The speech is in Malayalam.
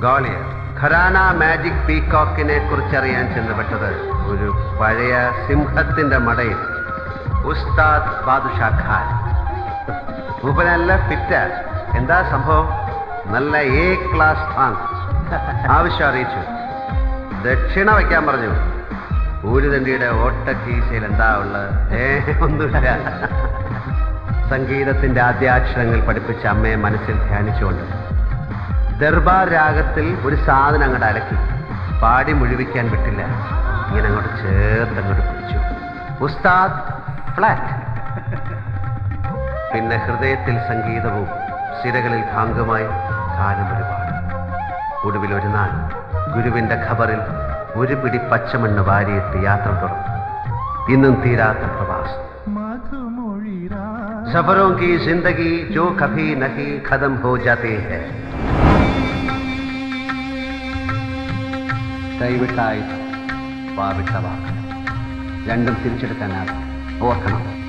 ഗോളിയർ ഖരാന മാജിക് പീകോക്കിനെ കുറിച്ചറിയാൻ ചെന്നപ്പെട്ടത് ഒരു പഴയ സിംഹത്തിന്റെ മടയിൽ ഉസ്താദ് ബാദുഷാ ഖാൻ. മൂപ്പനല്ല ഫിറ്റ്. എന്താ സംഭവം? നല്ല എ ക്ലാസ് ഫാങ്. ആവശ്യം അറിയിച്ചു. ദക്ഷിണ വയ്ക്കാൻ പറഞ്ഞു. ഊരുതണ്ടിയുടെ ഓട്ടക്കീശയിൽ എന്താ ഉള്ളത്? ഒന്നുമില്ല. സംഗീതത്തിന്റെ ആദ്യാക്ഷരങ്ങൾ പഠിപ്പിച്ച അമ്മയെ മനസ്സിൽ ധ്യാനിച്ചുകൊണ്ട് ദർബാർ രാഗത്തിൽ ഒരു സാധനം അങ്ങോട്ട് അലക്കി. പാടി മുഴുവിക്കാൻ വിട്ടില്ല. ഇങ്ങനെ അങ്ങോട്ട് ചേർത്തങ്ങോട്ട് പിടിച്ചു. ഉസ്താദ് ഫ്ലാറ്റ്. പിന്നെ ഹൃദയത്തിൽ സംഗീതവും സിരകളിൽ ഭാംഗമായി കാലം ഒരുപാട്. ഒടുവിൽ ഒരു നാൾ ഗുരുവിന്റെ ഖബറിൽ ഒരു പിടി പച്ചമണ്ണ് വാരിയിട്ട് യാത്ര തുടർന്നു. ഇന്നും തീരാത്ത പ്രവാസം. സഫरों की जिंदगी जो कभी नहीं खत्म हो जाती है. കൈവിട്ടായി വാവിട്ട വാക്ക് രണ്ടും തിരിച്ചെടുക്കാനാകും. ഓർക്കണം.